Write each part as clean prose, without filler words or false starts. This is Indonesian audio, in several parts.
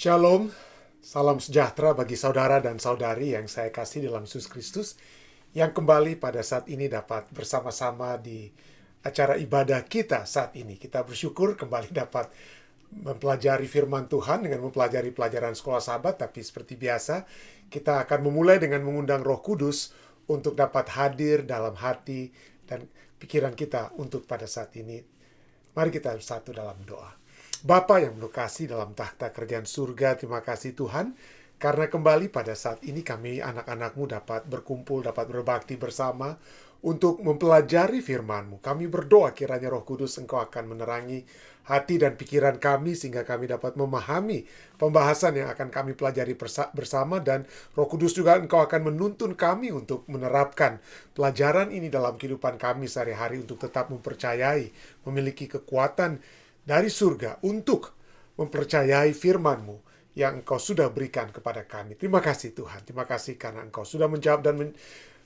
Shalom, salam sejahtera bagi saudara dan saudari yang saya kasih dalam Yesus Kristus, yang kembali pada saat ini dapat bersama-sama di acara ibadah kita saat ini. Kita bersyukur kembali dapat mempelajari firman Tuhan dengan mempelajari pelajaran sekolah sahabat, tapi seperti biasa, kita akan memulai dengan mengundang Roh Kudus untuk dapat hadir dalam hati dan pikiran kita untuk pada saat ini. Mari kita bersatu dalam doa. Bapa yang penuh kasih dalam tahta kerajaan surga, terima kasih Tuhan, karena kembali pada saat ini kami anak-anak-Mu dapat berkumpul, dapat berbakti bersama untuk mempelajari firman-Mu. Kami berdoa kiranya Roh Kudus Engkau akan menerangi hati dan pikiran kami sehingga kami dapat memahami pembahasan yang akan kami pelajari bersama, dan Roh Kudus juga Engkau akan menuntun kami untuk menerapkan pelajaran ini dalam kehidupan kami sehari-hari untuk tetap mempercayai, memiliki kekuatan dari surga untuk mempercayai firman-Mu yang Engkau sudah berikan kepada kami. Terima kasih Tuhan, terima kasih karena Engkau sudah menjawab dan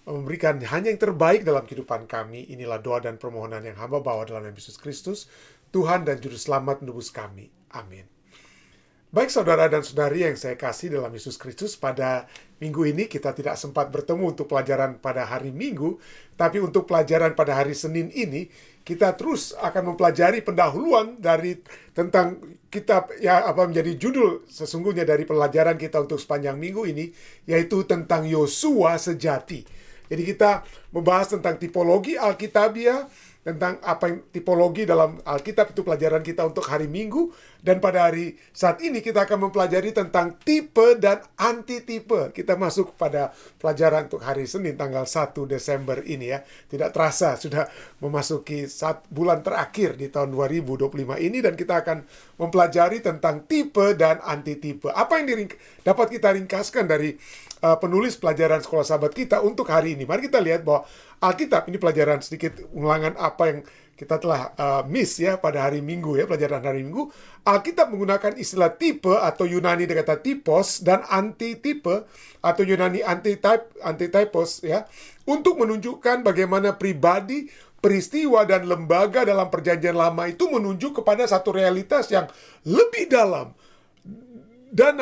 memberikan hanya yang terbaik dalam kehidupan kami. Inilah doa dan permohonan yang hamba bawa dalam nama Yesus Kristus, Tuhan dan Juru Selamat menebus kami. Amin. Baik saudara dan saudari yang saya kasih dalam Yesus Kristus, pada minggu ini kita tidak sempat bertemu untuk pelajaran pada hari Minggu, tapi untuk pelajaran pada hari Senin ini, kita terus akan mempelajari pendahuluan dari tentang kitab ya apa menjadi judul sesungguhnya dari pelajaran kita untuk sepanjang minggu ini, yaitu tentang Yosua sejati. Jadi kita membahas tentang tipologi Alkitabiah, tentang apa yang tipologi dalam Alkitab, itu pelajaran kita untuk hari Minggu. Dan pada hari saat ini kita akan mempelajari tentang tipe dan antitipe. Kita masuk pada pelajaran untuk hari Senin tanggal 1 Desember ini ya. Tidak terasa sudah memasuki bulan terakhir di tahun 2025 ini, dan kita akan mempelajari tentang tipe dan antitipe. Apa yang dapat kita ringkaskan dari penulis pelajaran sekolah sahabat kita untuk hari ini? Mari kita lihat bahwa Alkitab ini pelajaran sedikit ulangan apa yang kita telah miss ya pada hari Minggu ya, pelajaran hari Minggu. Alkitab menggunakan istilah tipe atau Yunani kata typos dan antitipe atau Yunani antitypos ya, untuk menunjukkan bagaimana pribadi, peristiwa dan lembaga dalam perjanjian lama itu menunjuk kepada satu realitas yang lebih dalam dan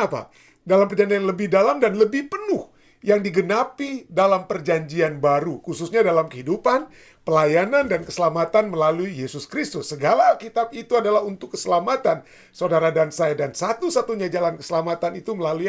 dalam perjanjian lebih dalam dan lebih penuh yang digenapi dalam perjanjian baru, khususnya dalam kehidupan, pelayanan, dan keselamatan melalui Yesus Kristus. Segala Alkitab itu adalah untuk keselamatan saudara dan saya, dan satu-satunya jalan keselamatan itu melalui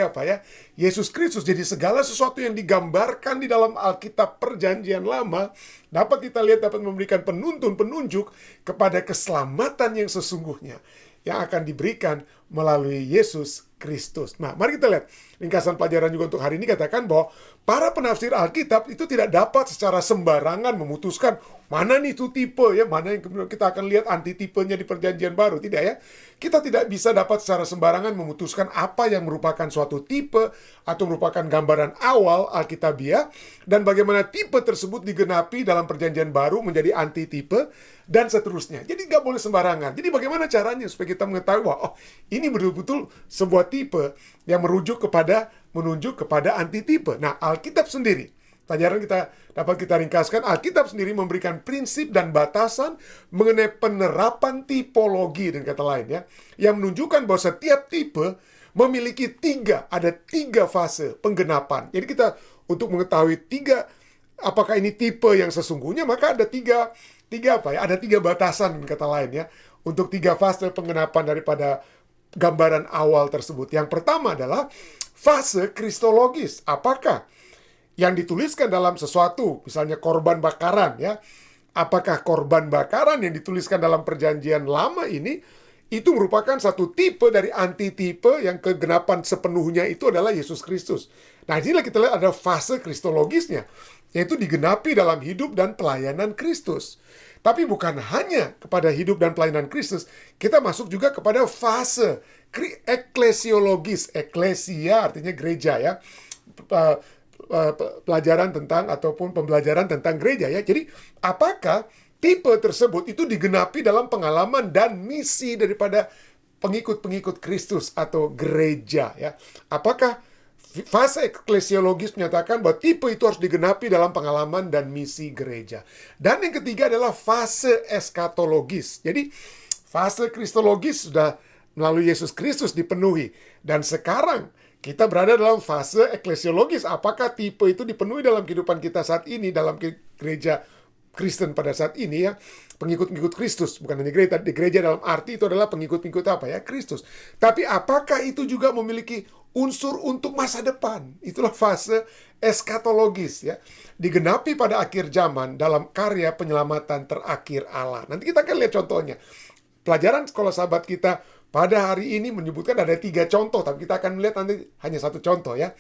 Yesus Kristus. Jadi segala sesuatu yang digambarkan di dalam Alkitab perjanjian lama dapat kita lihat dapat memberikan penunjuk kepada keselamatan yang sesungguhnya yang akan diberikan melalui Yesus Kristus. Nah, mari kita lihat ringkasan pelajaran juga untuk hari ini. Katakan bahwa para penafsir Alkitab itu tidak dapat secara sembarangan memutuskan mana nih itu tipe ya, mana yang kemudian kita akan lihat antitipenya di perjanjian baru. Tidak ya. Kita tidak bisa dapat secara sembarangan memutuskan apa yang merupakan suatu tipe atau merupakan gambaran awal Alkitabiah, dan bagaimana tipe tersebut digenapi dalam perjanjian baru menjadi antitipe dan seterusnya. Jadi nggak boleh sembarangan. Jadi bagaimana caranya supaya kita mengetahui bahwa ini betul-betul sebuah tipe yang menunjuk kepada antitipe. Nah, Alkitab sendiri, pelajaran dapat kita ringkaskan, Alkitab sendiri memberikan prinsip dan batasan mengenai penerapan tipologi, dan kata lain ya, yang menunjukkan bahwa setiap tipe memiliki ada tiga fase penggenapan. Jadi kita untuk mengetahui apakah ini tipe yang sesungguhnya, maka ada ada tiga batasan, kata lain ya, untuk tiga fase penggenapan daripada gambaran awal tersebut. Yang pertama adalah fase kristologis. Apakah yang dituliskan dalam sesuatu, misalnya korban bakaran ya, apakah korban bakaran yang dituliskan dalam perjanjian lama ini itu merupakan satu tipe dari antitipe yang kegenapan sepenuhnya itu adalah Yesus Kristus. Nah, inilah kita lihat ada fase kristologisnya, yaitu digenapi dalam hidup dan pelayanan Kristus. Tapi bukan hanya kepada hidup dan pelayanan Kristus, kita masuk juga kepada fase eklesiologis. Eklesia artinya gereja ya. Pelajaran tentang ataupun pembelajaran tentang gereja ya. Jadi apakah tipe tersebut itu digenapi dalam pengalaman dan misi daripada pengikut-pengikut Kristus atau gereja ya. Apakah fase eklesiologis menyatakan bahwa tipe itu harus digenapi dalam pengalaman dan misi gereja. Dan yang ketiga adalah fase eskatologis. Jadi fase kristologis sudah melalui Yesus Kristus dipenuhi. Dan sekarang kita berada dalam fase eklesiologis. Apakah tipe itu dipenuhi dalam kehidupan kita saat ini, dalam gereja Kristen pada saat ini ya, pengikut-pengikut Kristus, bukan hanya gereja. Di gereja dalam arti itu adalah pengikut-pengikut apa ya? Kristus. Tapi apakah itu juga memiliki unsur untuk masa depan? Itulah fase eskatologis ya. Digenapi pada akhir zaman dalam karya penyelamatan terakhir Allah. Nanti kita akan lihat contohnya. Pelajaran sekolah sahabat kita pada hari ini menyebutkan ada 3 contoh, tapi kita akan melihat nanti hanya 1 contoh ya.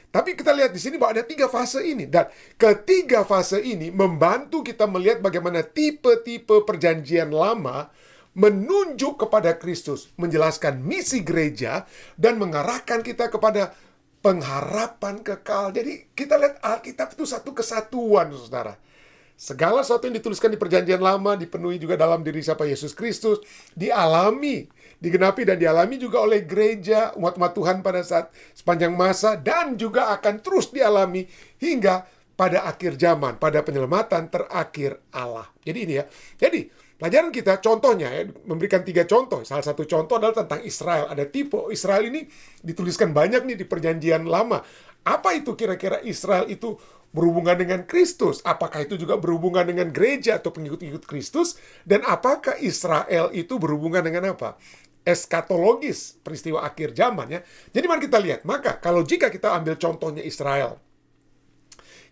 Tapi kita lihat di sini bahwa ada 3 fase ini. Dan ketiga fase ini membantu kita melihat bagaimana tipe-tipe perjanjian lama menunjuk kepada Kristus, menjelaskan misi gereja, dan mengarahkan kita kepada pengharapan kekal. Jadi kita lihat Alkitab itu satu kesatuan, saudara. Segala sesuatu yang dituliskan di perjanjian lama dipenuhi juga dalam diri siapa Yesus Kristus, dialami, digenapi dan dialami juga oleh gereja, umat-umat Tuhan pada saat sepanjang masa, dan juga akan terus dialami hingga pada akhir zaman, pada penyelamatan terakhir Allah. Jadi ini ya. Jadi pelajaran kita contohnya ya, memberikan 3 contoh. Salah satu contoh adalah tentang Israel. Ada tipe Israel ini dituliskan banyak nih di perjanjian lama. Apa itu kira-kira Israel itu berhubungan dengan Kristus? Apakah itu juga berhubungan dengan gereja atau pengikut-pengikut Kristus? Dan apakah Israel itu berhubungan dengan apa? Eskatologis, peristiwa akhir zaman ya. Jadi mari kita lihat. Maka kalau jika kita ambil contohnya Israel,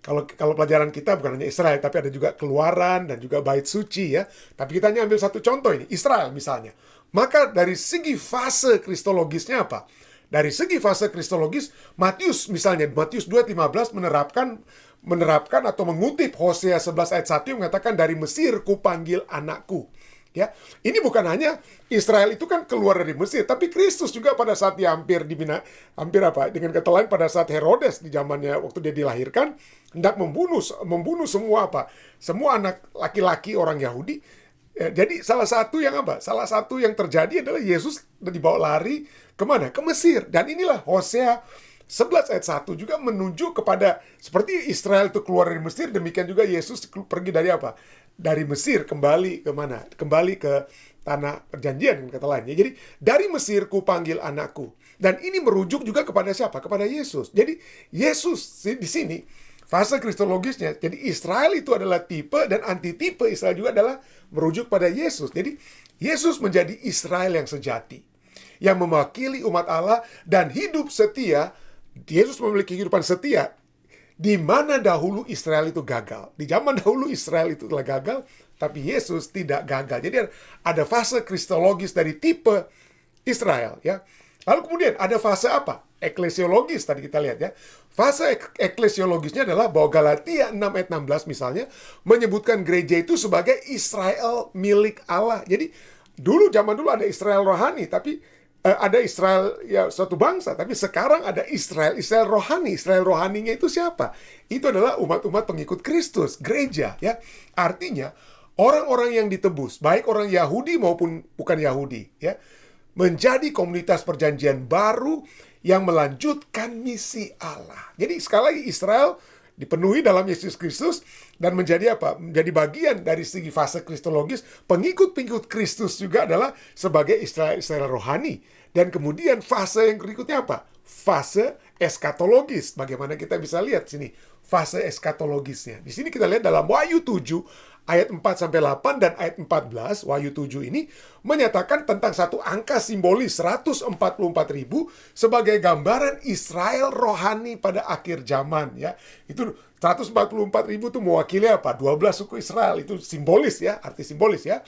kalau pelajaran kita bukan hanya Israel, tapi ada juga Keluaran dan juga Bait Suci ya. Tapi kita hanya ambil satu contoh ini, Israel misalnya. Maka dari segi fase kristologisnya apa? Dari segi fase kristologis, Matius misalnya, Matius 2:15 menerapkan atau mengutip Hosea 11 ayat 1 yang mengatakan dari Mesir kupanggil anakku. Ya, ini bukan hanya Israel itu kan keluar dari Mesir, tapi Kristus juga pada saat dia dengan kata lain pada saat Herodes di zamannya waktu dia dilahirkan hendak membunuh semua anak laki-laki orang Yahudi. Jadi salah satu yang terjadi adalah Yesus dibawa lari kemana? Ke Mesir. Dan inilah Hosea 11 ayat 1 juga menunjuk kepada seperti Israel itu keluar dari Mesir, demikian juga Yesus pergi dari apa? Dari Mesir kembali ke mana? Kembali ke tanah perjanjian kata lainnya. Jadi dari Mesir ku panggil anakku. Dan ini merujuk juga kepada siapa? Kepada Yesus. Jadi Yesus di sini fase kristologisnya. Jadi Israel itu adalah tipe dan antitipe Israel juga adalah merujuk pada Yesus. Jadi Yesus menjadi Israel yang sejati, yang mewakili umat Allah dan hidup setia. Yesus memiliki kehidupan setia di mana dahulu Israel itu gagal. Di zaman dahulu Israel itu telah gagal, tapi Yesus tidak gagal. Jadi ada fase kristologis dari tipe Israel ya. Lalu kemudian ada fase apa? Eklesiologis tadi kita lihat ya. Fase eklesiologisnya adalah bahwa Galatia 6 ayat 16 misalnya menyebutkan gereja itu sebagai Israel milik Allah. Jadi zaman dulu ada Israel rohani, tapi ada Israel ya suatu bangsa, tapi sekarang ada Israel rohani. Israel rohaninya itu siapa? Itu adalah umat-umat pengikut Kristus, gereja ya. Artinya orang-orang yang ditebus, baik orang Yahudi maupun bukan Yahudi ya, menjadi komunitas perjanjian baru yang melanjutkan misi Allah. Jadi sekali lagi Israel dipenuhi dalam Yesus Kristus dan menjadi apa? Menjadi bagian dari segi fase kristologis. Pengikut-pengikut Kristus juga adalah sebagai Israel rohani. Dan kemudian fase yang berikutnya apa? Fase eskatologis. Bagaimana kita bisa lihat sini fase eskatologisnya. Di sini kita lihat dalam Wahyu 7 ayat 4-8 dan ayat 14, Wahyu 7 ini menyatakan tentang satu angka simbolis 144.000 sebagai gambaran Israel rohani pada akhir zaman ya. Itu 144.000 itu mewakili apa? 12 suku Israel. Itu simbolis ya, arti simbolis ya.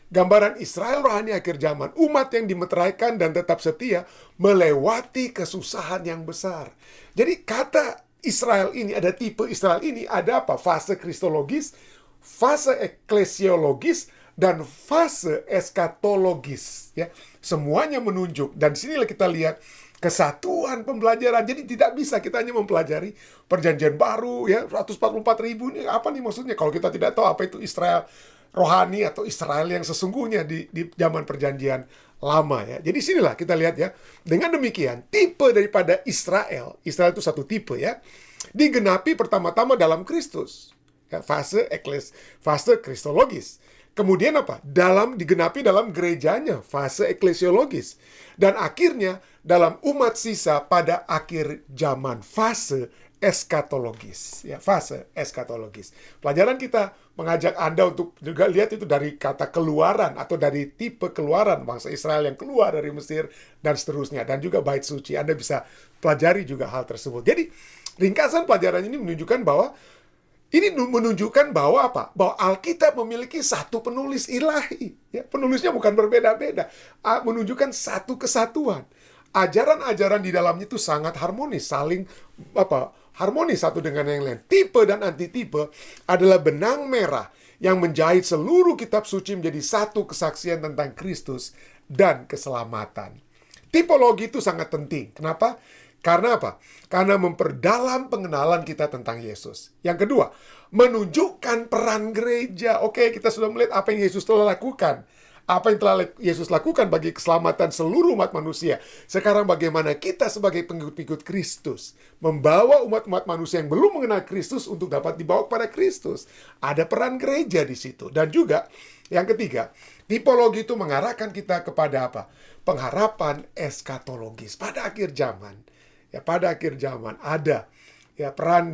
Gambaran Israel rohani akhir zaman, umat yang dimeteraikan dan tetap setia melewati kesusahan yang besar. Jadi kata Israel ini, ada tipe Israel ini, ada apa? Fase kristologis, fase eklesiologis, dan fase eskatologis. Ya, semuanya menunjuk. Dan sinilah kita lihat kesatuan pembelajaran. Jadi tidak bisa kita hanya mempelajari perjanjian baru, ya 144.000 ini apa nih maksudnya? Kalau kita tidak tahu apa itu Israel rohani atau Israel yang sesungguhnya di zaman perjanjian lama ya. Jadi sinilah kita lihat ya. Dengan demikian, tipe daripada Israel itu satu tipe ya, digenapi pertama-tama dalam Kristus. Ya, fase kristologis. Kemudian apa? Digenapi dalam gerejanya, fase eklesiologis. Dan akhirnya dalam umat sisa pada akhir zaman, fase eskatologis. Ya, fase eskatologis. Pelajaran kita mengajak Anda untuk juga lihat itu dari kata keluaran atau dari tipe keluaran bangsa Israel yang keluar dari Mesir dan seterusnya. Dan juga bait suci. Anda bisa pelajari juga hal tersebut. Jadi ringkasan pelajaran ini menunjukkan bahwa apa? Bahwa Alkitab memiliki satu penulis ilahi. Ya, penulisnya bukan berbeda-beda. Menunjukkan satu kesatuan. Ajaran-ajaran di dalamnya itu sangat harmonis, saling harmonis satu dengan yang lain. Tipe dan antitipe adalah benang merah yang menjahit seluruh kitab suci menjadi satu kesaksian tentang Kristus dan keselamatan. Tipologi itu sangat penting. Kenapa? Karena apa? Karena memperdalam pengenalan kita tentang Yesus. Yang kedua, menunjukkan peran gereja. Oke, kita sudah melihat apa yang Yesus telah lakukan. Apa yang telah Yesus lakukan bagi keselamatan seluruh umat manusia. Sekarang bagaimana kita sebagai pengikut-pengikut Kristus membawa umat-umat manusia yang belum mengenal Kristus untuk dapat dibawa kepada Kristus. Ada peran gereja di situ. Dan juga yang ketiga, tipologi itu mengarahkan kita kepada apa? Pengharapan eskatologis pada akhir zaman. Ya, pada akhir zaman ada ya peran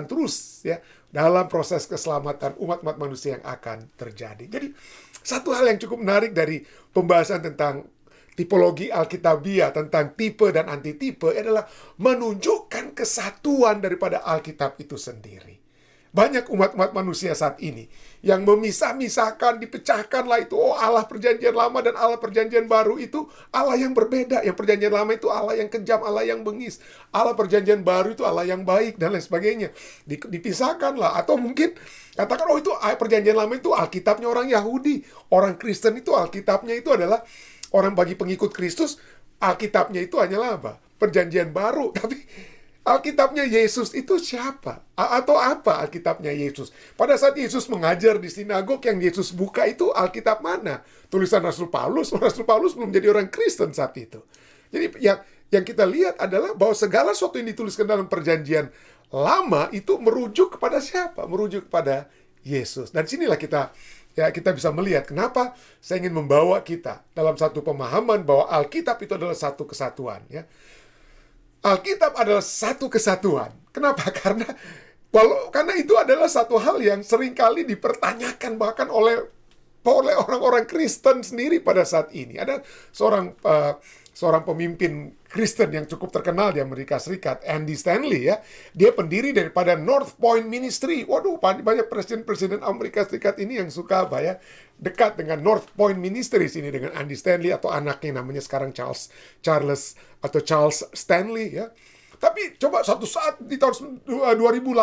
terus ya dalam proses keselamatan umat-umat manusia yang akan terjadi. Jadi satu hal yang cukup menarik dari pembahasan tentang tipologi Alkitabiah, tentang tipe dan antitipe adalah menunjukkan kesatuan daripada Alkitab itu sendiri. Banyak umat-umat manusia saat ini yang memisah-misahkan, dipecahkanlah itu. Oh, Allah perjanjian lama dan Allah perjanjian baru itu Allah yang berbeda. Yang perjanjian lama itu Allah yang kejam, Allah yang bengis. Allah perjanjian baru itu Allah yang baik dan lain sebagainya. Dipisahkanlah. Atau mungkin katakan, oh itu perjanjian lama itu Alkitabnya orang Yahudi. Orang Kristen itu Alkitabnya itu adalah orang bagi pengikut Kristus. Alkitabnya itu hanyalah apa? Perjanjian baru. Tapi Alkitabnya Yesus itu siapa? Atau apa Alkitabnya Yesus? Pada saat Yesus mengajar di sinagog, yang Yesus buka itu Alkitab mana? Tulisan Rasul Paulus. Rasul Paulus belum jadi orang Kristen saat itu. Jadi yang kita lihat adalah bahwa segala sesuatu yang dituliskan dalam perjanjian lama itu merujuk kepada siapa? Merujuk kepada Yesus. Dan sinilah kita bisa melihat kenapa saya ingin membawa kita dalam satu pemahaman bahwa Alkitab itu adalah satu kesatuan. Ya. Alkitab adalah satu kesatuan. Kenapa? Karena itu adalah satu hal yang seringkali dipertanyakan bahkan oleh orang-orang Kristen sendiri pada saat ini. Ada seorang pemimpin Kristen yang cukup terkenal di Amerika Serikat, Andy Stanley ya. Dia pendiri daripada North Point Ministry. Waduh, banyak presiden-presiden Amerika Serikat ini yang suka dekat dengan North Point Ministry sini dengan Andy Stanley atau anaknya namanya sekarang Charles Stanley ya. Tapi coba suatu saat di tahun 2018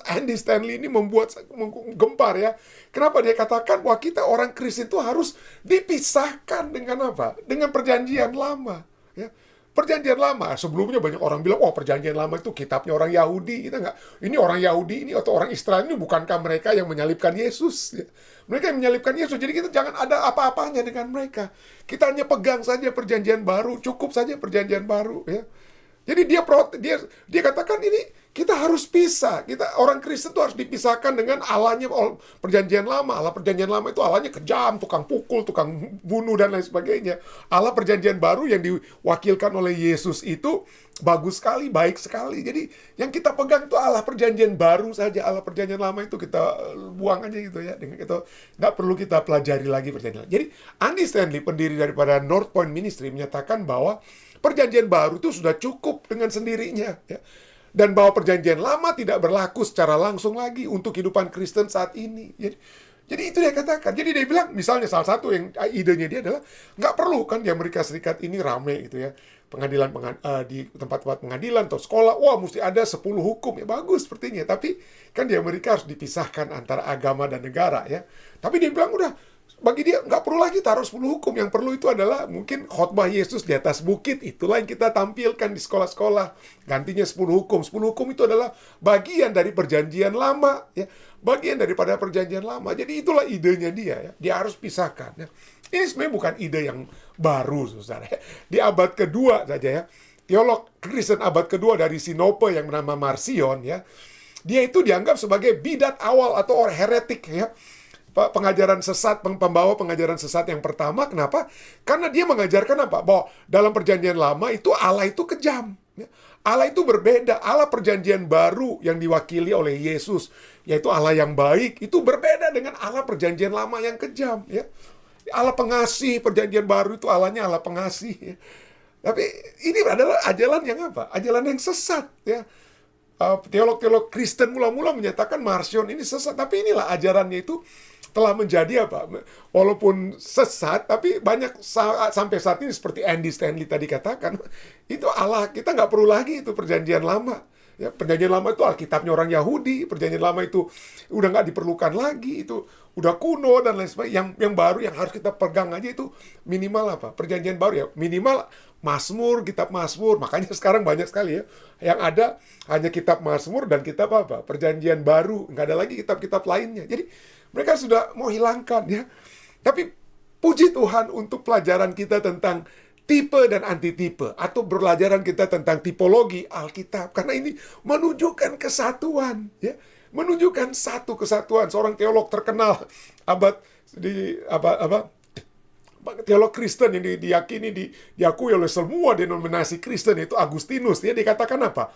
Andy Stanley ini menggempar ya. Kenapa dia katakan bahwa kita orang Kristen itu harus dipisahkan dengan apa? Dengan perjanjian lama ya. Perjanjian lama, sebelumnya banyak orang bilang, oh perjanjian lama itu kitabnya orang Yahudi. Kita enggak, ini orang Yahudi ini atau orang Israel ini bukankah mereka yang menyalibkan Yesus? Ya. Mereka yang menyalibkan Yesus, jadi kita jangan ada apa-apanya dengan mereka. Kita hanya pegang saja perjanjian baru, cukup saja perjanjian baru. Ya. Jadi dia katakan ini kita harus pisah. Orang Kristen itu harus dipisahkan dengan Allahnya perjanjian lama. Allah perjanjian lama itu Allahnya kejam, tukang pukul, tukang bunuh dan lain sebagainya. Allah perjanjian baru yang diwakilkan oleh Yesus itu bagus sekali, baik sekali. Jadi yang kita pegang itu Allah perjanjian baru saja. Allah perjanjian lama itu kita buang aja gitu ya. Itu nggak perlu kita pelajari lagi perjanjian lama. Jadi Andy Stanley, pendiri daripada North Point Ministry, menyatakan bahwa perjanjian baru itu sudah cukup dengan sendirinya ya. Dan bahwa perjanjian lama tidak berlaku secara langsung lagi untuk kehidupan Kristen saat ini. Jadi itu dia katakan. Jadi dia bilang, misalnya salah satu yang idenya dia adalah, nggak perlu kan di Amerika Serikat ini rame gitu ya. Di tempat-tempat pengadilan atau sekolah, wah mesti ada 10 hukum. Ya bagus sepertinya. Tapi kan di Amerika harus dipisahkan antara agama dan negara ya. Tapi dia bilang udah, bagi dia nggak perlu lagi taruh 10 hukum. Yang perlu itu adalah mungkin khotbah Yesus di atas bukit. Itulah yang kita tampilkan di sekolah-sekolah. Gantinya 10 hukum. 10 hukum itu adalah bagian dari perjanjian lama. Ya. Bagian daripada perjanjian lama. Jadi itulah idenya dia. Ya. Dia harus pisahkan. Ya. Ini sebenarnya bukan ide yang baru, saudara. Di abad kedua saja ya. Teolog Kristen abad kedua dari Sinope yang bernama Marcion ya. Dia itu dianggap sebagai bidat awal atau orang heretik ya. pengajaran sesat, pembawa pengajaran sesat yang pertama. Kenapa? Karena dia mengajarkan apa? Bahwa dalam perjanjian lama itu Allah itu kejam. Allah itu berbeda. Allah perjanjian baru yang diwakili oleh Yesus, yaitu Allah yang baik, itu berbeda dengan Allah perjanjian lama yang kejam. Ya. Allah pengasih, perjanjian baru itu Allahnya Allah pengasih. Ya. Tapi ini adalah ajaran yang apa? Ajaran yang sesat. Ya. Teolog-teolog Kristen mula-mula menyatakan Marcion ini sesat, tapi inilah ajarannya itu telah menjadi apa? Walaupun sesat, tapi banyak sampai saat ini seperti Andy Stanley tadi katakan, itu Allah kita nggak perlu lagi itu perjanjian lama. Ya, perjanjian lama itu Alkitabnya orang Yahudi, perjanjian lama itu udah nggak diperlukan lagi, itu udah kuno dan lain sebagainya. Yang baru yang harus kita pegang aja itu minimal apa? Perjanjian baru ya, minimal Mazmur, kitab Mazmur. Makanya sekarang banyak sekali ya yang ada hanya kitab Mazmur dan kitab apa? Perjanjian baru, nggak ada lagi kitab-kitab lainnya. Jadi mereka sudah mau hilangkan ya. Tapi puji Tuhan untuk pelajaran kita tentang tipe dan antitipe, atau pelajaran kita tentang tipologi Alkitab, karena ini menunjukkan kesatuan, ya, menunjukkan satu kesatuan. Seorang teolog terkenal teolog Kristen yang diakui oleh semua denominasi Kristen, itu Agustinus. Dia dikatakan apa?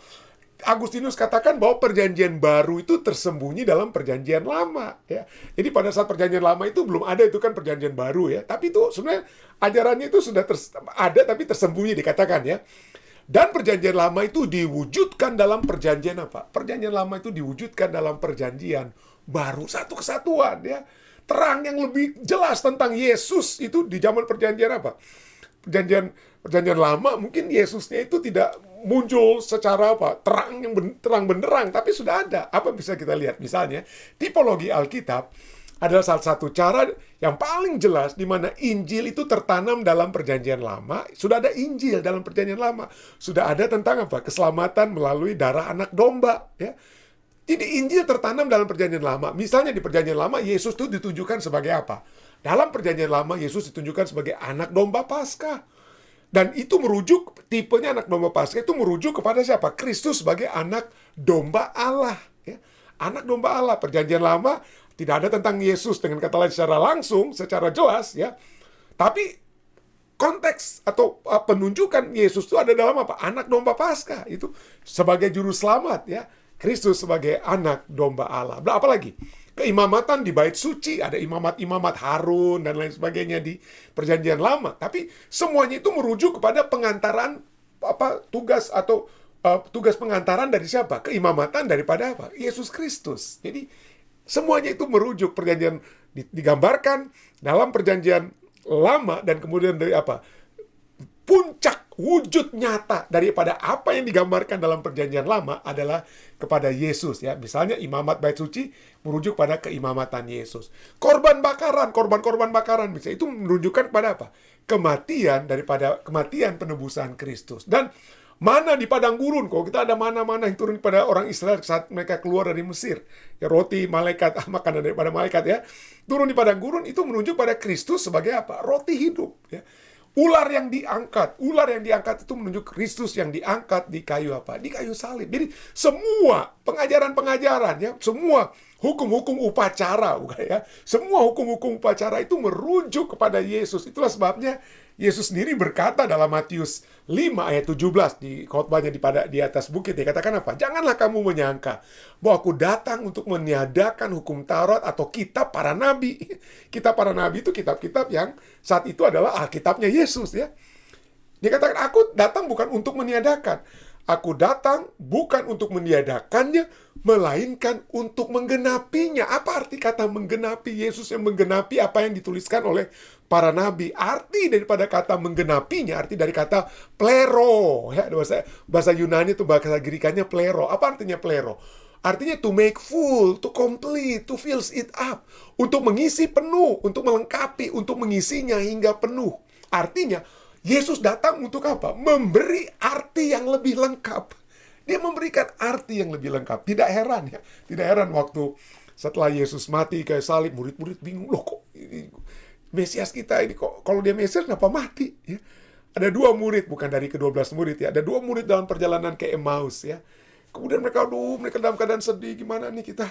Agustinus katakan bahwa perjanjian baru itu tersembunyi dalam perjanjian lama, ya. Jadi pada saat perjanjian lama itu belum ada itu kan perjanjian baru, ya. Tapi itu sebenarnya ajarannya itu sudah ada tapi tersembunyi dikatakan, ya. Dan perjanjian lama itu diwujudkan dalam perjanjian apa? Perjanjian lama itu diwujudkan dalam perjanjian baru, satu kesatuan, ya. Terang yang lebih jelas tentang Yesus itu di zaman perjanjian apa? Perjanjian lama mungkin Yesusnya itu tidak muncul secara apa? Terang benderang, tapi sudah ada. Apa bisa kita lihat? Misalnya, tipologi Alkitab adalah salah satu cara yang paling jelas di mana Injil itu tertanam dalam perjanjian lama. Sudah ada Injil dalam perjanjian lama. Sudah ada tentang apa? Keselamatan melalui darah anak domba, ya. Jadi Injil tertanam dalam perjanjian lama. Misalnya di perjanjian lama Yesus itu ditujukan sebagai apa? Dalam perjanjian lama Yesus ditunjukkan sebagai anak domba Paskah. Dan itu merujuk, tipenya anak domba Paskah itu merujuk kepada siapa? Kristus sebagai anak domba Allah, ya. Anak domba Allah. Perjanjian lama tidak ada tentang Yesus dengan kata lain secara langsung, secara jelas, ya. Tapi konteks atau penunjukan Yesus itu ada dalam apa? Anak domba Paskah itu sebagai juru selamat, ya. Kristus sebagai anak domba Allah. Apalagi keimamatan di bait suci, ada imamat Harun dan lain sebagainya di perjanjian lama. Tapi semuanya itu merujuk kepada pengantaran tugas atau tugas pengantaran dari siapa? Keimamatan daripada apa? Yesus Kristus. Jadi semuanya itu merujuk perjanjian digambarkan dalam perjanjian lama dan kemudian dari apa? Puncak wujud nyata daripada apa yang digambarkan dalam perjanjian lama adalah kepada Yesus, ya. Misalnya imamat bait suci merujuk pada keimamatan Yesus. Korban korban bakaran bisa itu menunjukkan pada apa? Kematian penebusan Kristus. Dan mana di padang gurun, kalau kita ada mana-mana yang turun pada orang Israel saat mereka keluar dari Mesir, ya, roti malaikat, makanan daripada malaikat, ya, turun di padang gurun itu menunjuk pada Kristus sebagai apa? Roti hidup, ya. Ular yang diangkat itu menunjuk Kristus yang diangkat di kayu apa? Di kayu salib. Jadi semua pengajaran-pengajaran, ya, semua hukum-hukum upacara, ya, semua hukum-hukum upacara itu merujuk kepada Yesus. Itulah sebabnya Yesus sendiri berkata dalam Matius 5 ayat 17 di khotbahnya di atas bukit, dia katakan apa? Janganlah kamu menyangka bahwa aku datang untuk meniadakan hukum Taurat atau kitab para nabi. Kitab para nabi itu kitab-kitab yang saat itu adalah Alkitabnya Yesus, ya. Dia katakan aku datang bukan untuk meniadakan. Aku datang bukan untuk meniadakannya, melainkan untuk menggenapinya. Apa arti kata menggenapi? Yesus yang menggenapi apa yang dituliskan oleh para nabi. Arti daripada kata menggenapinya, arti dari kata plero, ya, bahasa Yunani itu bahasa Grekanya plero. Apa artinya plero? Artinya to make full, to complete, to fill it up. Untuk mengisi penuh, untuk melengkapi, untuk mengisinya hingga penuh. Artinya, Yesus datang untuk apa? Memberi arti yang lebih lengkap. Dia memberikan arti yang lebih lengkap. Tidak heran, ya. Tidak heran waktu setelah Yesus mati kayak salib, murid-murid bingung. Loh, kok ini Mesias kita ini kok, kalau dia Mesias kenapa mati? Ya. Ada 2 murid, bukan dari ke-12 murid, ya. Ada 2 murid dalam perjalanan ke Emmaus, ya. Kemudian mereka dalam keadaan sedih, gimana nih kita,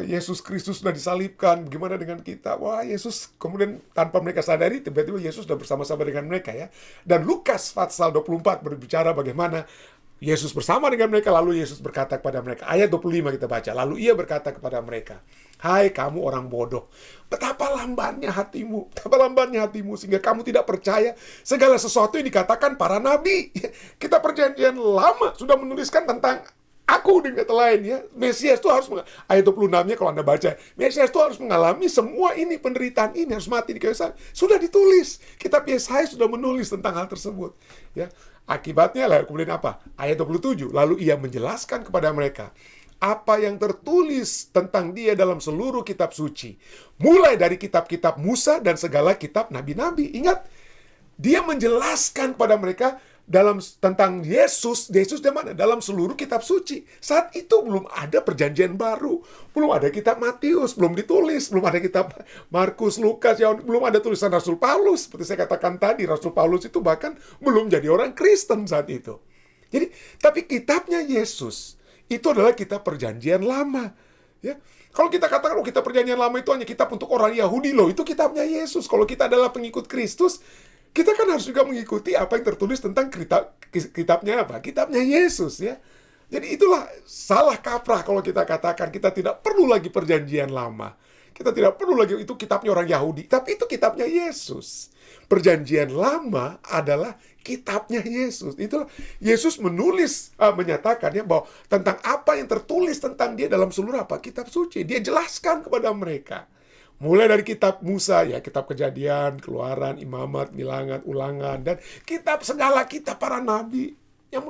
Yesus Kristus sudah disalibkan, gimana dengan kita? Wah, Yesus, kemudian tanpa mereka sadari, tiba-tiba Yesus sudah bersama-sama dengan mereka ya. Dan Lukas pasal 24 berbicara bagaimana Yesus bersama dengan mereka, lalu Yesus berkata kepada mereka, ayat 25 kita baca, lalu ia berkata kepada mereka, hai kamu orang bodoh, betapa lambannya hatimu, sehingga kamu tidak percaya segala sesuatu yang dikatakan para nabi. Kita perjanjian lama sudah menuliskan tentang aku dengan kata lain ya. Mesias itu harus, ayat 26-nya kalau Anda baca, Mesias itu harus mengalami semua ini, penderitaan ini, harus mati di kayu salib. Sudah ditulis. Kitab Yesaya sudah menulis tentang hal tersebut. Ya. Akibatnya lah kemudian apa? Ayat 27, lalu ia menjelaskan kepada mereka apa yang tertulis tentang dia dalam seluruh kitab suci. Mulai dari kitab-kitab Musa dan segala kitab nabi-nabi. Ingat, dia menjelaskan pada mereka tentang Yesus di mana? Dalam seluruh kitab suci. Saat itu belum ada perjanjian baru, belum ada kitab Matius, belum ditulis, belum ada kitab Markus, Lukas, belum ada tulisan Rasul Paulus. Seperti saya katakan tadi, Rasul Paulus itu bahkan belum jadi orang Kristen saat itu. Jadi, tapi kitabnya Yesus itu adalah kitab perjanjian lama. Ya, kalau kita katakan kitab perjanjian lama itu hanya kitab untuk orang Yahudi, loh itu kitabnya Yesus. Kalau kita adalah pengikut Kristus, kita kan harus juga mengikuti apa yang tertulis tentang kitabnya apa? Kitabnya Yesus ya. Jadi itulah salah kaprah kalau kita katakan kita tidak perlu lagi perjanjian lama. Kita tidak perlu lagi, itu kitabnya orang Yahudi. Tapi itu kitabnya Yesus. Perjanjian lama adalah kitabnya Yesus. Itulah Yesus menulis, menyatakan ya bahwa tentang apa yang tertulis tentang dia dalam seluruh apa? Kitab suci. Dia jelaskan kepada mereka. Mulai dari kitab Musa, ya kitab Kejadian, Keluaran, Imamat, Bilangan, Ulangan, dan segala kitab para nabi yang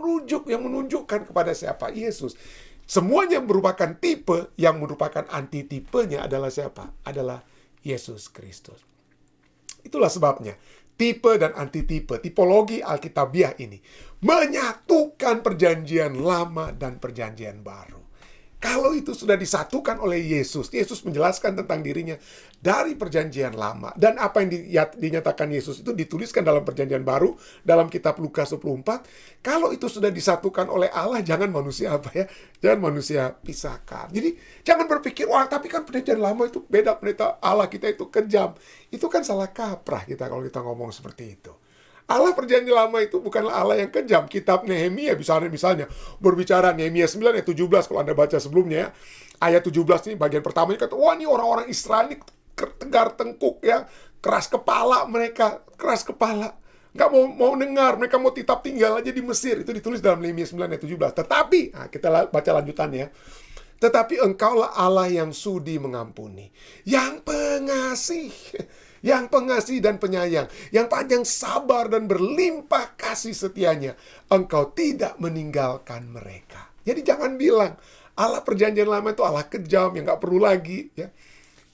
menunjukkan kepada siapa? Yesus. Semuanya merupakan tipe, yang merupakan antitipenya adalah siapa? Adalah Yesus Kristus. Itulah sebabnya tipe dan antitipe, tipologi Alkitabiah ini menyatukan perjanjian lama dan perjanjian baru. Kalau itu sudah disatukan oleh Yesus, Yesus menjelaskan tentang dirinya dari perjanjian lama. Dan apa yang dinyatakan Yesus itu dituliskan dalam perjanjian baru, dalam kitab Lukas 24. Kalau itu sudah disatukan oleh Allah, jangan manusia jangan manusia pisahkan. Jadi jangan berpikir, wah tapi kan perjanjian lama itu beda, pendeta Allah kita itu kejam. Itu kan salah kaprah kita kalau kita ngomong seperti itu. Allah perjanjian lama itu bukanlah Allah yang kejam. Kitab Nehemia misalnya berbicara, Nehemia 9 ayat 17 kalau Anda baca sebelumnya ya. Ayat 17 ini bagian pertama ini kata, wah ini orang-orang Israel ini tegar tengkuk ya, keras kepala mereka, nggak mau dengar, mereka mau tetap tinggal aja di Mesir. Itu ditulis dalam Nehemia 9 ayat 17. Tetapi, kita baca lanjutannya. Tetapi engkaulah Allah yang sudi mengampuni, yang pengasih dan penyayang, yang panjang sabar dan berlimpah kasih setianya. Engkau tidak meninggalkan mereka. Jadi jangan bilang Allah perjanjian lama itu Allah kejam yang gak perlu lagi ya.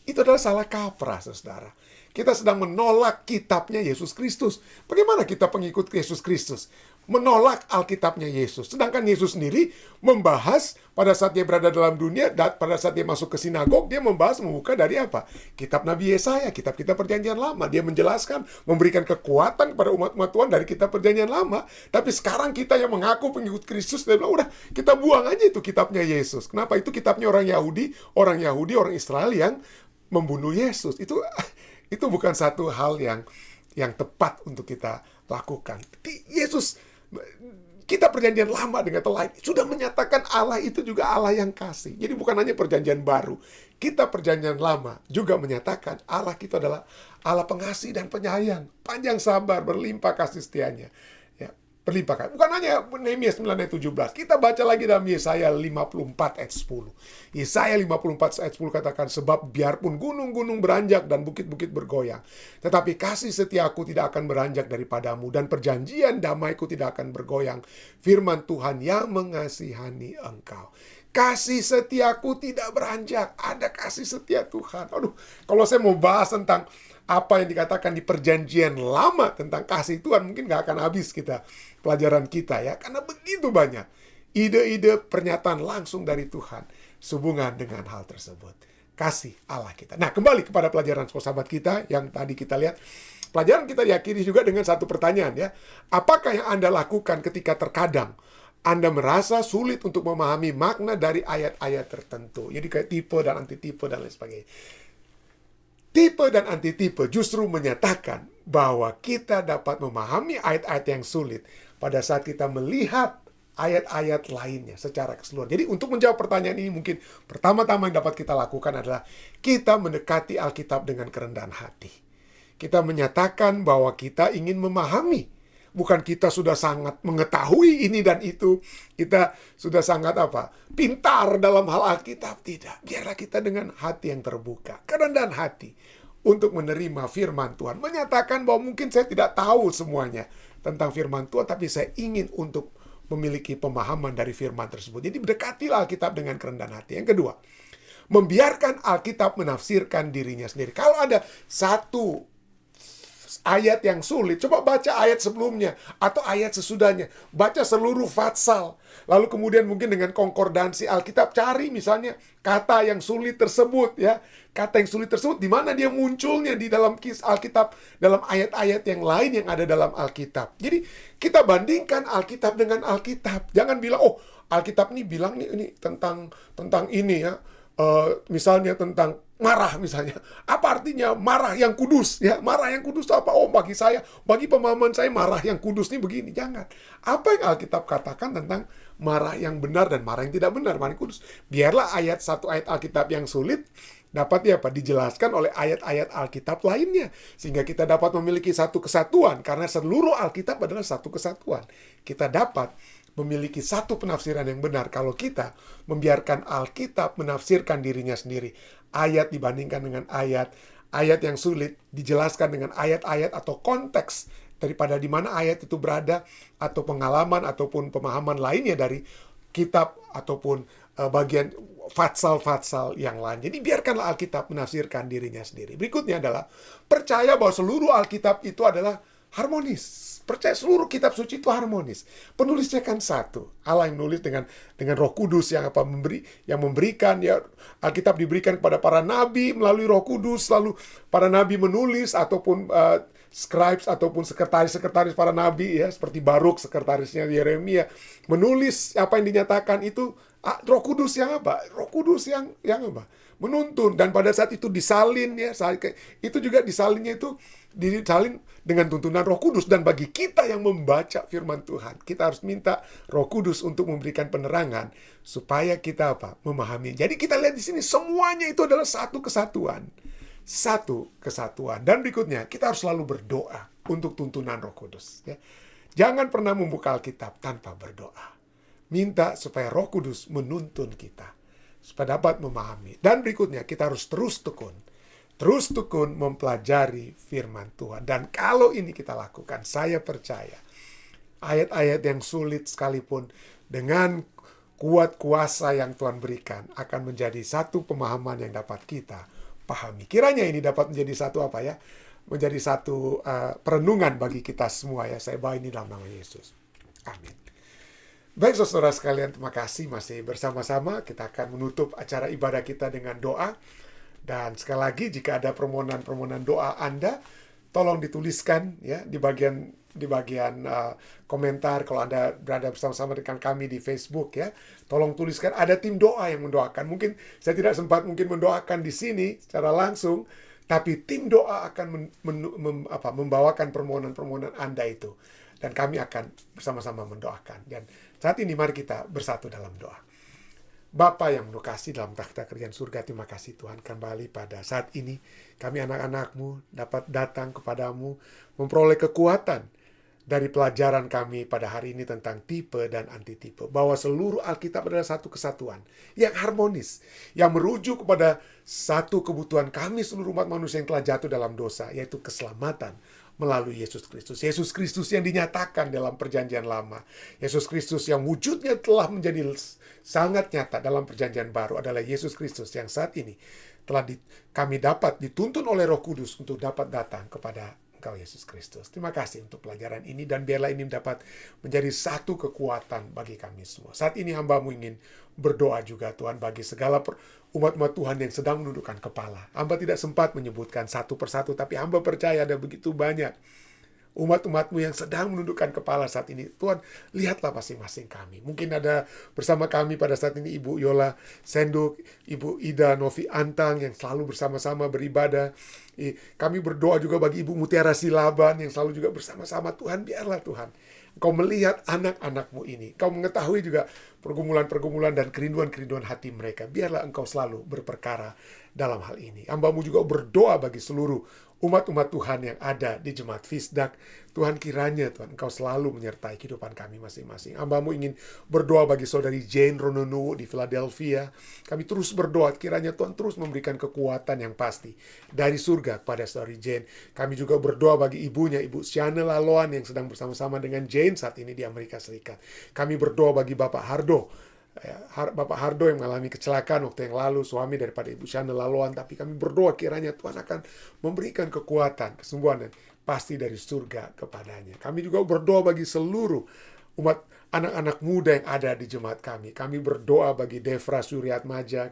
Itu adalah salah kaprah, saudara. Kita sedang menolak kitabnya Yesus Kristus. Bagaimana kita pengikut Yesus Kristus? Menolak Alkitabnya Yesus. Sedangkan Yesus sendiri membahas pada saat dia berada dalam dunia, pada saat dia masuk ke sinagog, dia membuka dari apa? Kitab Nabi Yesaya, kitab-kitab perjanjian lama. Dia menjelaskan, memberikan kekuatan kepada umat-umat Tuhan dari kitab perjanjian lama. Tapi sekarang kita yang mengaku pengikut Kristus, dia bilang, udah kita buang aja itu kitabnya Yesus. Kenapa? Itu kitabnya orang Yahudi, orang Israel yang membunuh Yesus. Itu bukan satu hal yang tepat untuk kita lakukan. Yesus, kita perjanjian lama dengan lain sudah menyatakan Allah itu juga Allah yang kasih. Jadi bukan hanya perjanjian baru. Kita perjanjian lama juga menyatakan Allah kita adalah Allah pengasih dan penyayang, panjang sabar, berlimpah kasih setianya. Ya, berlimpah. Bukan hanya Nehemia 9 ayat 17. Kita baca lagi dalam Yesaya 54 ayat 10. Yesaya 54 ayat 10 katakan, sebab biarpun gunung-gunung beranjak dan bukit-bukit bergoyang, tetapi kasih setiaku tidak akan beranjak daripadamu, dan perjanjian damaiku tidak akan bergoyang. Firman Tuhan yang mengasihani engkau. Kasih setiaku tidak beranjak. Ada kasih setia Tuhan. Aduh, kalau saya mau bahas tentang apa yang dikatakan di perjanjian lama tentang kasih Tuhan, mungkin gak akan habis pelajaran kita ya. Karena begitu banyak ide-ide pernyataan langsung dari Tuhan sehubungan dengan hal tersebut. Kasih Allah kita. Nah, kembali kepada pelajaran sahabat kita yang tadi kita lihat. Pelajaran kita diakhiri juga dengan satu pertanyaan ya. Apakah yang Anda lakukan ketika terkadang Anda merasa sulit untuk memahami makna dari ayat-ayat tertentu. Jadi kayak tipe dan antitipe dan lain sebagainya. Tipe dan antitipe justru menyatakan bahwa kita dapat memahami ayat-ayat yang sulit pada saat kita melihat ayat-ayat lainnya secara keseluruhan. Jadi untuk menjawab pertanyaan ini mungkin pertama-tama yang dapat kita lakukan adalah kita mendekati Alkitab dengan kerendahan hati. Kita menyatakan bahwa kita ingin memahami. Bukan kita sudah sangat mengetahui ini dan itu. Kita sudah sangat pintar dalam hal Alkitab. Tidak. Biarlah kita dengan hati yang terbuka. Kerendahan hati. Untuk menerima firman Tuhan. Menyatakan bahwa mungkin saya tidak tahu semuanya tentang firman Tuhan. Tapi saya ingin untuk memiliki pemahaman dari firman tersebut. Jadi mendekatilah Alkitab dengan kerendahan hati. Yang kedua. Membiarkan Alkitab menafsirkan dirinya sendiri. Kalau ada satu ayat yang sulit, coba baca ayat sebelumnya atau ayat sesudahnya. Baca seluruh fatsal. Lalu kemudian mungkin dengan konkordansi Alkitab cari misalnya kata yang sulit tersebut ya. Kata yang sulit tersebut di mana dia munculnya di dalam Alkitab, dalam ayat-ayat yang lain yang ada dalam Alkitab. Jadi kita bandingkan Alkitab dengan Alkitab. Jangan bilang Alkitab ini bilang ini tentang ini ya. Misalnya tentang marah misalnya. Apa artinya marah yang kudus? Ya, marah yang kudus itu apa? Bagi saya, bagi pemahaman saya marah yang kudus ini begini. Jangan. Apa yang Alkitab katakan tentang marah yang benar dan marah yang tidak benar, marah yang kudus. Biarlah satu ayat Alkitab yang sulit dapat dijelaskan oleh ayat-ayat Alkitab lainnya. Sehingga kita dapat memiliki satu kesatuan. Karena seluruh Alkitab adalah satu kesatuan. Kita dapat memiliki satu penafsiran yang benar kalau kita membiarkan Alkitab menafsirkan dirinya sendiri. Ayat dibandingkan dengan ayat. Ayat yang sulit dijelaskan dengan ayat-ayat atau konteks daripada di mana ayat itu berada atau pengalaman ataupun pemahaman lainnya dari kitab ataupun bagian fatsal-fatsal yang lain. Jadi biarkanlah Alkitab menafsirkan dirinya sendiri. Berikutnya adalah percaya bahwa seluruh Alkitab itu adalah harmonis. Percaya seluruh kitab suci itu harmonis. Penulisnya kan satu. Allah yang nulis dengan Roh Kudus yang memberikan ya, Alkitab diberikan kepada para nabi melalui Roh Kudus, lalu para nabi menulis ataupun scribes ataupun sekretaris para nabi ya, seperti Baruk sekretarisnya Yeremia menulis apa yang dinyatakan itu Roh Kudus yang Roh Kudus yang menuntun, dan pada saat itu disalin ya, itu juga disalin dengan tuntunan Roh Kudus. Dan bagi kita yang membaca firman Tuhan, kita harus minta Roh Kudus untuk memberikan penerangan supaya kita memahami. Jadi kita lihat di sini semuanya itu adalah satu kesatuan. Dan berikutnya kita harus selalu berdoa untuk tuntunan Roh Kudus ya. Jangan pernah membuka Alkitab tanpa berdoa. Minta supaya Roh Kudus menuntun kita supaya dapat memahami. Dan berikutnya kita harus terus tekun mempelajari firman Tuhan. Dan kalau ini kita lakukan, saya percaya ayat-ayat yang sulit sekalipun dengan kuat kuasa yang Tuhan berikan akan menjadi satu pemahaman yang dapat kita pahami. Kiranya ini dapat menjadi satu menjadi satu perenungan bagi kita semua ya. Saya bawa ini dalam nama Yesus. Amin. Baik saudara sekalian, terima kasih masih bersama-sama. Kita akan menutup acara ibadah kita dengan doa. Dan sekali lagi jika ada permohonan doa Anda, tolong dituliskan ya di bagian komentar. Kalau Anda berada bersama-sama dengan kami di Facebook ya, tolong tuliskan. Ada tim doa yang mendoakan. Mungkin saya tidak sempat mendoakan di sini secara langsung, tapi tim doa akan membawakan permohonan Anda itu. Dan kami akan bersama-sama mendoakan. Dan saat ini mari kita bersatu dalam doa. Bapa yang penuh kasih dalam takhta kerajaan surga, terima kasih Tuhan kembali pada saat ini. Kami anak-anak-Mu dapat datang kepadamu, memperoleh kekuatan dari pelajaran kami pada hari ini tentang tipe dan antitipe. Bahwa seluruh Alkitab adalah satu kesatuan yang harmonis, yang merujuk kepada satu kebutuhan kami seluruh umat manusia yang telah jatuh dalam dosa, yaitu keselamatan melalui Yesus Kristus. Yesus Kristus yang dinyatakan dalam perjanjian lama. Yesus Kristus yang wujudnya telah menjadi sangat nyata dalam perjanjian baru adalah Yesus Kristus yang saat ini telah kami dapat dituntun oleh Roh Kudus untuk dapat datang kepada Engkau Yesus Kristus. Terima kasih untuk pelajaran ini, dan biarlah ini dapat menjadi satu kekuatan bagi kami semua. Saat ini hamba-Mu ingin berdoa juga Tuhan bagi segala umat-umat Tuhan yang sedang menundukkan kepala. Hamba tidak sempat menyebutkan satu persatu, tapi hamba percaya ada begitu banyak umat-umat-Mu yang sedang menundukkan kepala saat ini. Tuhan, lihatlah masing-masing kami. Mungkin ada bersama kami pada saat ini Ibu Yola Senduk, Ibu Ida Novi Antang yang selalu bersama-sama beribadah. Kami berdoa juga bagi Ibu Mutiara Silaban yang selalu juga bersama-sama. Tuhan, biarlah Tuhan, Engkau melihat anak-anak-Mu ini. Engkau mengetahui juga pergumulan-pergumulan dan kerinduan-kerinduan hati mereka. Biarlah Engkau selalu berperkara dalam hal ini. Hamba-Mu juga berdoa bagi seluruh umat-umat Tuhan yang ada di Jemaat Fisdak. Tuhan, kiranya Tuhan Engkau selalu menyertai kehidupan kami masing-masing. Hamba-Mu ingin berdoa bagi saudari Jane Rononuwu di Philadelphia. Kami terus berdoa kiranya Tuhan terus memberikan kekuatan yang pasti dari surga kepada saudari Jane. Kami juga berdoa bagi ibunya, Ibu Siana Laloan yang sedang bersama-sama dengan Jane saat ini di Amerika Serikat. Kami berdoa bagi Bapak Hardo. Bapak Hardo yang mengalami kecelakaan waktu yang lalu, suami daripada Ibu Siana Laloan. Tapi kami berdoa kiranya Tuhan akan memberikan kekuatan, kesembuhan, dan pasti dari surga kepadanya. Kami juga berdoa bagi seluruh umat anak-anak muda yang ada di jemaat kami. Kami berdoa bagi Devra Suryatmaja,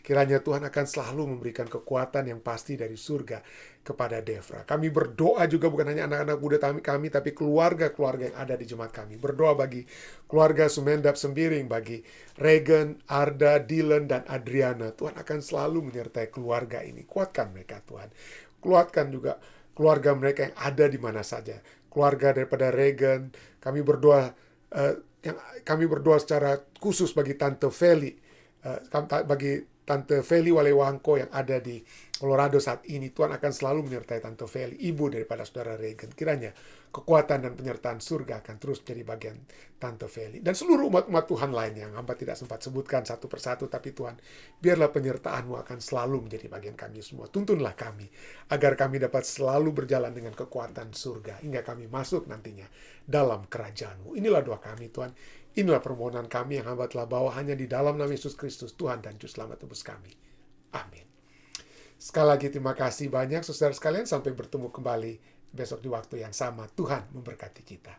kiranya Tuhan akan selalu memberikan kekuatan yang pasti dari surga kepada Devra. Kami berdoa juga bukan hanya anak-anak muda kami, tapi keluarga-keluarga yang ada di jemaat kami. Berdoa bagi keluarga Sumendap Sembiring, bagi Regan, Arda, Dylan, dan Adriana. Tuhan akan selalu menyertai keluarga ini. Kuatkan mereka Tuhan. Kuatkan juga keluarga mereka yang ada di mana saja. Keluarga daripada Regan, kami berdoa kami berdoa secara khusus bagi Tante Feli, bagi Tante Feli Walewangko yang ada di Colorado saat ini. Tuhan akan selalu menyertai Tante Feli, ibu daripada saudara Regan. Kiranya kekuatan dan penyertaan surga akan terus menjadi bagian Tante Feli dan seluruh umat-umat Tuhan lain yang hamba tidak sempat sebutkan satu persatu. Tapi Tuhan, biarlah penyertaan-Mu akan selalu menjadi bagian kami semua. Tuntunlah kami agar kami dapat selalu berjalan dengan kekuatan surga hingga kami masuk nantinya dalam kerajaan-Mu. Inilah doa kami Tuhan. Inilah permohonan kami yang hamba telah bawa hanya di dalam nama Yesus Kristus, Tuhan dan Juru Selamat tebus kami. Amin. Sekali lagi terima kasih banyak saudara sekalian. Sampai bertemu kembali besok di waktu yang sama. Tuhan memberkati kita.